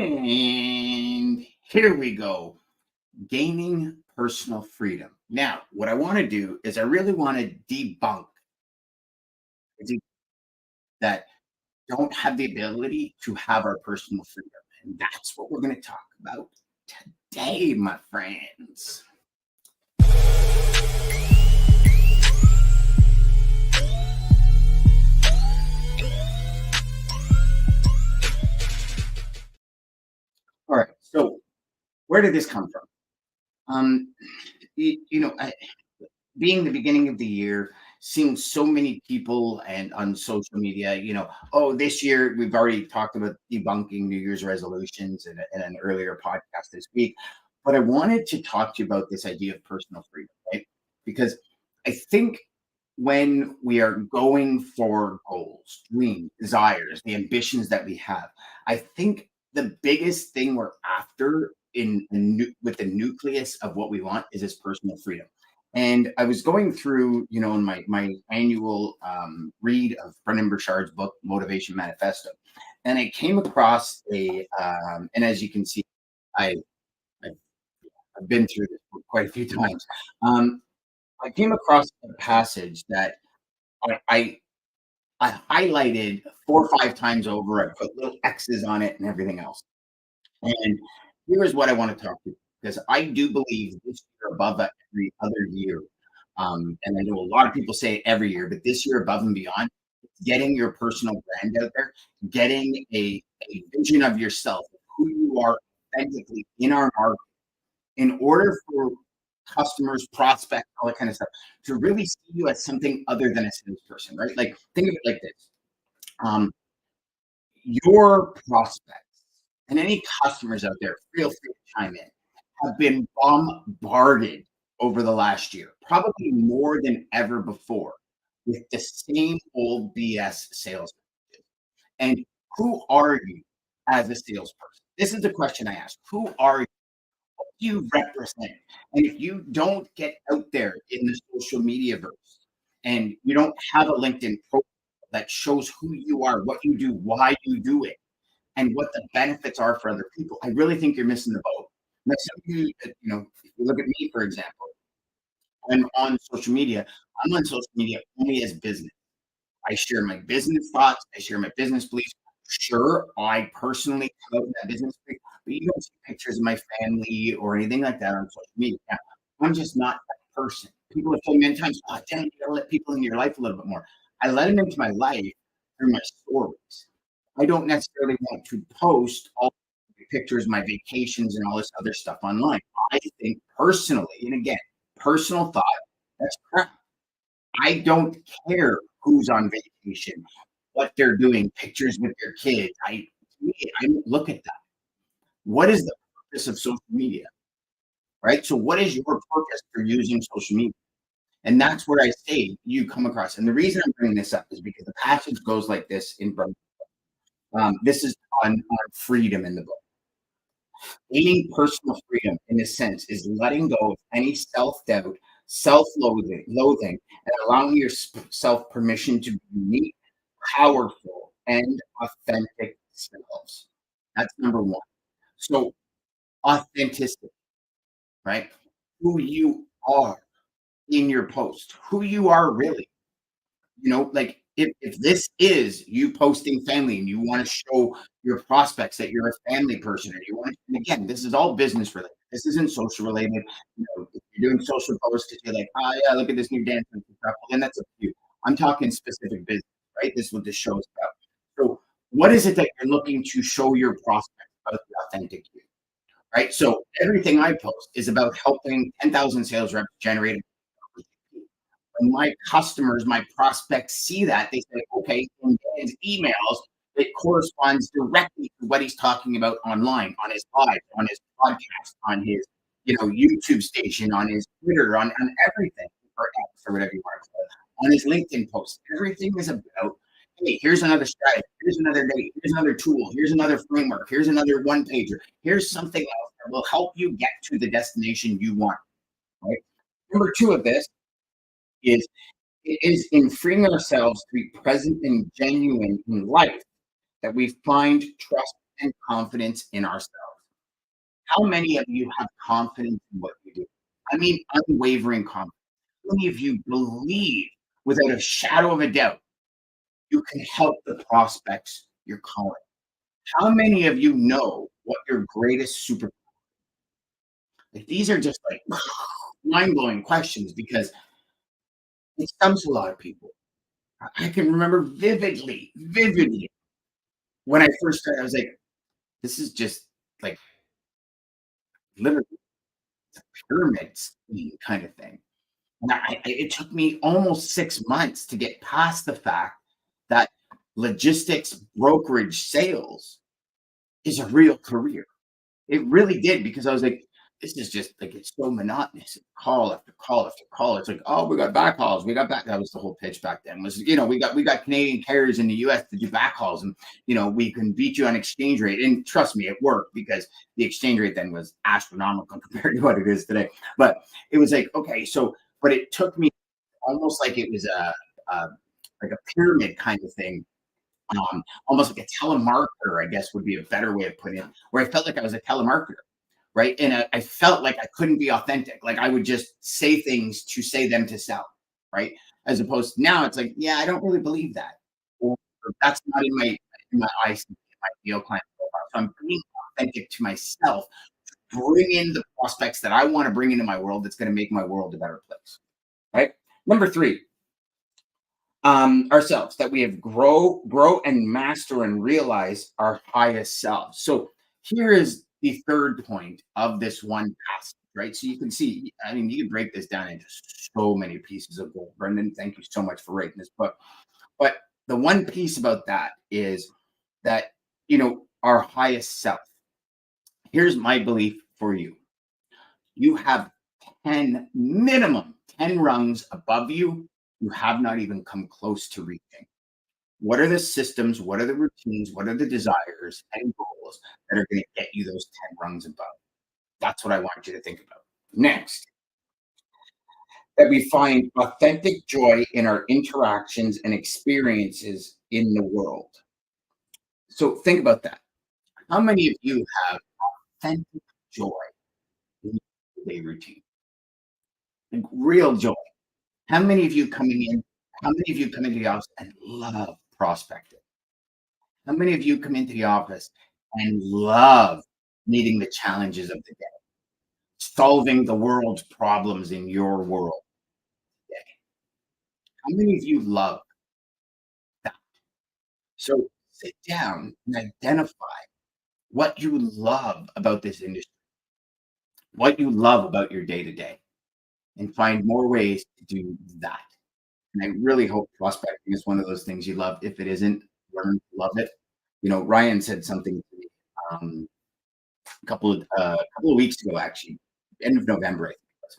And here we go, gaining personal freedom. Now, what I want to do is I really want to debunk that don't have the ability to have our personal freedom. And that's what we're going to talk about today, my friends. All right. So, where did this come from? Um, being the beginning of the year, seeing so many people and on social media, oh, this year we've already talked about debunking New Year's resolutions in an earlier podcast this week. But I wanted to talk to you about this idea of personal freedom, right? Because I think when we are going for goals, dreams, desires, the ambitions that we have, I think the biggest thing we're after with the nucleus of what we want is this personal freedom. And I was going through, in my annual read of Brendan Burchard's book, Motivation Manifesto, and I came across and as you can see, I, I've, I've been through this book quite a few times. Um, I came across a passage that I, I highlighted 4 or 5 times over. I put little X's on it and everything else. And here's what I want to talk to you, because I do believe this year above every other year. And I know a lot of people say it every year, but this year above and beyond, getting your personal brand out there, getting a vision of yourself, who you are authentically in our market, in order for customers, prospects, all that kind of stuff, to really see you as something other than a salesperson, right? Like, think of it like this. Um, your prospects and any customers out there, feel free to chime in, have been bombarded over the last year, probably more than ever before, with the same old BS sales. And who are you as a salesperson? This is the question I ask. Who are you? What do you represent? And if you don't get out there in the social media verse and you don't have a LinkedIn profile that shows who you are, what you do, why you do it, and what the benefits are for other people, I really think you're missing the boat. Now, some of you, if you look at me, for example, I'm on social media. I'm on social media only as business. I share my business thoughts. I share my business beliefs. Sure, I personally come out in that business, but you don't see pictures of my family or anything like that on social media. Now, I'm just not that person. People have told me many times, "Oh, Dan, you gotta let people into your life a little bit more." I let them into my life through my stories. I don't necessarily want to post all the pictures, my vacations, and all this other stuff online. I think personally, and again, personal thought, that's crap. I don't care who's on vacation, what they're doing, pictures with their kids. To me, I don't look at that. What is the purpose of social media? Right? So what is your purpose for using social media? And that's where I say you come across. And the reason I'm bringing this up is because the passage goes like this in Brother. This is on freedom in the book. Gaining personal freedom, in a sense, is letting go of any self-doubt, self-loathing, and allowing yourself permission to be unique, powerful, and authentic selves. That's number one. So, authenticity, right? Who you are in your post, who you are really. Like, if this is you posting family and you want to show your prospects that you're a family person, or you want to, and again, this is all business related. This isn't social related. If you're doing social posts because you're like, oh yeah, look at this new dance and stuff, well, then that's up to you. I'm talking specific business, right? This is what this show is about. So what is it that you're looking to show your prospects about the authentic you, right? So everything I post is about helping 10,000 sales reps generate. When my customers, my prospects see that, they say, okay, in Dan's emails, it corresponds directly to what he's talking about online, on his live, on his podcast, on his, YouTube station, on his Twitter, on everything, or X, or whatever you want to call it, on his LinkedIn post. Everything is about, hey, here's another strategy, here's another date, here's another tool, here's another framework, here's another one pager, here's something else that will help you get to the destination you want. Right? Number two of this is it is in freeing ourselves to be present and genuine in life that we find trust and confidence in ourselves. How many of you have confidence in what you do? I mean, unwavering confidence. How many of you believe without a shadow of a doubt you can help the prospects you're calling? How many of you know what your greatest super like, these are just like mind-blowing questions because it stumps a lot of people. I can remember vividly when I first started, I was like, this is just like literally a pyramid scheme kind of thing. And it took me almost 6 months to get past the fact that logistics, brokerage, sales is a real career. It really did because I was like, this is just like it's so monotonous. Call after call after call. It's like, oh, we got back calls. We got back. That was the whole pitch back then. Was we got Canadian carriers in the US to do back calls, and we can beat you on exchange rate. And trust me, it worked because the exchange rate then was astronomical compared to what it is today. But it was like, okay, so but it took me almost like it was a like a pyramid kind of thing, almost like a telemarketer, I guess would be a better way of putting it, where I felt like I was a telemarketer, right? And I felt like I couldn't be authentic. Like I would just say things to say them to sell, right? As opposed to now, it's like, yeah, I don't really believe that, or that's not in my eyes, in my deal client profile. So I'm being authentic to myself, bring in the prospects that I want to bring into my world. That's going to make my world a better place, right? Number three, ourselves, that we have grow and master and realize our highest selves. So here is the third point of this one passage, right? So you can see, I mean, you can break this down into so many pieces of gold. Brendan, thank you so much for writing this book. But the one piece about that is that, our highest self. Here's my belief for you. You have 10 minimum 10 rungs above you you have not even come close to reaching. What are the systems? What are the routines? What are the desires and goals that are going to get you those 10 rungs above? That's what I want you to think about. Next, that we find authentic joy in our interactions and experiences in the world. So think about that. How many of you have authentic joy in your day routine? Like real joy. How many of you coming in? How many of you come into the office and love prospecting? How many of you come into the office and love meeting the challenges of the day, solving the world's problems in your world today? How many of you love that? So sit down and identify what you love about this industry, what you love about your day to day, and find more ways to do that. And I really hope prospecting is one of those things you love. If it isn't, learn to love it. Ryan said something to me a couple of weeks ago, actually, end of November, I think it was.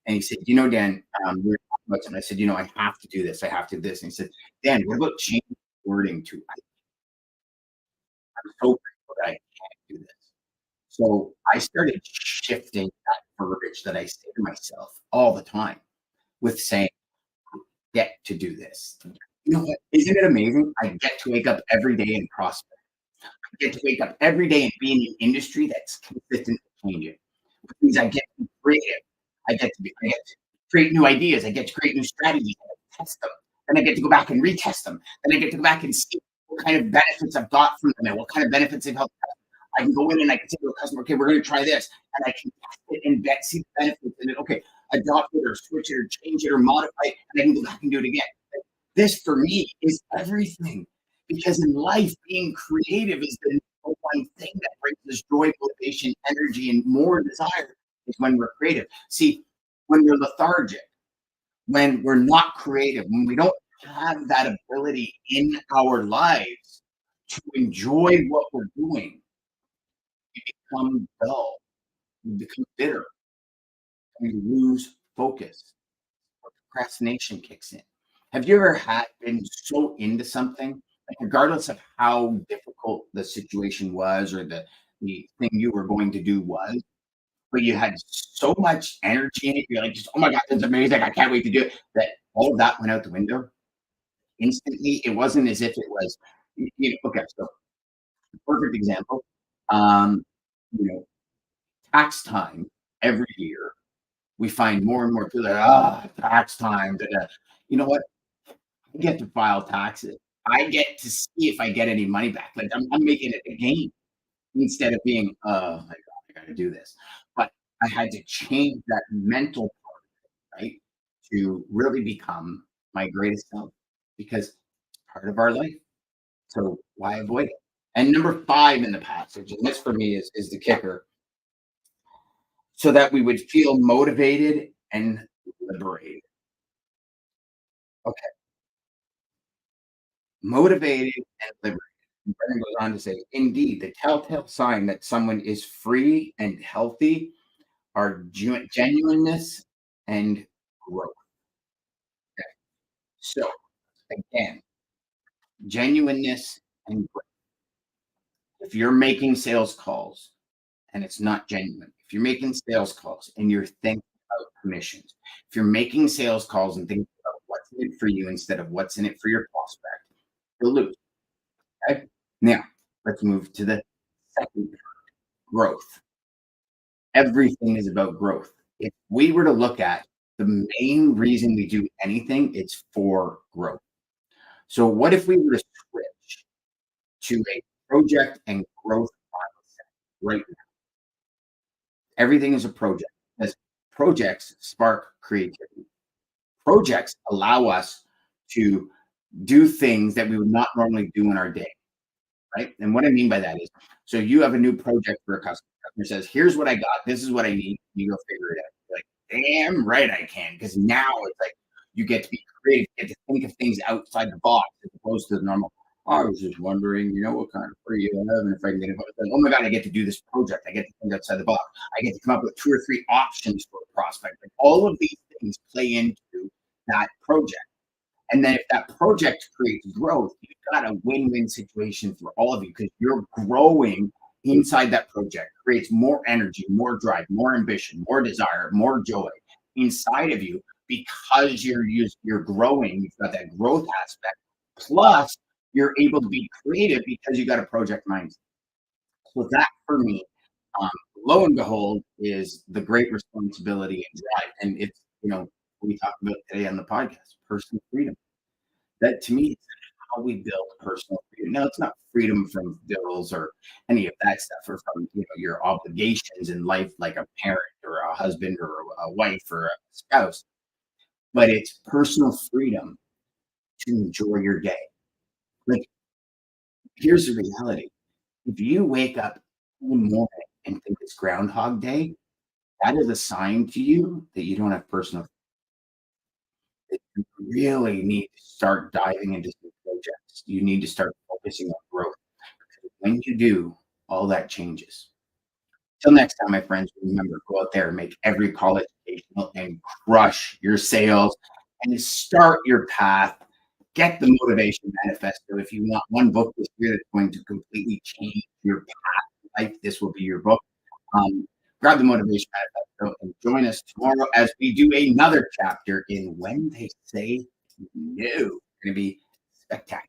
And he said, Dan, we were talking about something. I said, I have to do this. I have to do this. And he said, Dan, what about changing wording to I'm so grateful that I can't do this. So I started shifting that verbiage that I say to myself all the time with saying, get to do this. You know what? Isn't it amazing? I get to wake up every day and prosper. I get to wake up every day and be in an industry that's consistent and changing. Which means I get to be creative. I get to create new ideas. I get to create new strategies. I get to test them. Then I get to go back and retest them. Then I get to go back and see what kind of benefits I've got from them and what kind of benefits they've helped. I can go in and I can say to a customer, okay, we're going to try this. And I can test it and see the benefits and then, okay, adopt it or switch it or change it or modify it. And I can go back and do it again. This for me is everything because in life, being creative is the number one thing that brings us joy, motivation, energy, and more desire is when we're creative. See, when we're lethargic, when we're not creative, when we don't have that ability in our lives to enjoy what we're doing, we become dull, we become bitter, we lose focus, procrastination kicks in. Have you ever been so into something, like regardless of how difficult the situation was or the thing you were going to do was, but you had so much energy in it, you're like, just, oh my God, that's amazing. I can't wait to do it. That all of that went out the window instantly. It wasn't as if it was, okay, so Perfect example. Um, you know, tax time every year, we find more and more people that, tax time. Da, da." You know what? I get to file taxes. I get to see if I get any money back. Like I'm making it a game instead of being, oh my God, I got to do this. But I had to change that mental part, right? To really become my greatest self because it's part of our life. So why avoid it? And number five in the passage, and this for me is the kicker, so that we would feel motivated and liberated. Okay, motivated and liberated. And Brennan goes on to say, indeed, the telltale sign that someone is free and healthy are genuineness and growth. Okay. So again, genuineness and growth. If you're making sales calls and it's not genuine, if you're making sales calls and you're thinking about commissions, if you're making sales calls and thinking about what's in it for you instead of what's in it for your prospect, you'll lose. Okay. Now, let's move to the second part, growth. Everything is about growth. If we were to look at the main reason we do anything, it's for growth. So, what if we were to switch to a project and growth mindset right now? Everything is a project because projects spark creativity. Projects allow us to do things that we would not normally do in our day, right? And what I mean by that is, so you have a new project for a customer. Customer says, "Here's what I got. This is what I need. You go figure it out." You're like, damn right I can, because now it's like you get to be creative, you get to think of things outside the box as opposed to the normal. "Oh, I was just wondering, what kind of free you have, and if I can get it." Like, oh my god, I get to do this project. I get to think outside the box. I get to come up with two or three options for a prospect. Like all of these things play into that project. And then if that project creates growth, you've got a win-win situation for all of you because you're growing inside that project, creates more energy, more drive, more ambition, more desire, more joy inside of you because you're growing. You've got that growth aspect. Plus, you're able to be creative because you got a project mindset. So that for me, um, lo and behold, is the great responsibility and drive. And it's, we talked about today on the podcast, personal freedom. That to me is how we build personal freedom. Now, it's not freedom from bills or any of that stuff, or from your obligations in life, like a parent or a husband or a wife or a spouse, but it's personal freedom to enjoy your day. Like, here's the reality: if you wake up in the morning and think it's Groundhog Day, that is a sign to you that you don't have personal. That you really need to start diving into some projects. You need to start focusing on growth. When you do, all that changes. Till next time, my friends, remember, go out there and make every call educational and crush your sales and start your path. Get the motivation manifesto. If you want one book this year that's going to completely change your path in life, this will be your book. Um, Grab the motivation manifesto and join us tomorrow as we do another chapter in When They Say No. It's going to be spectacular.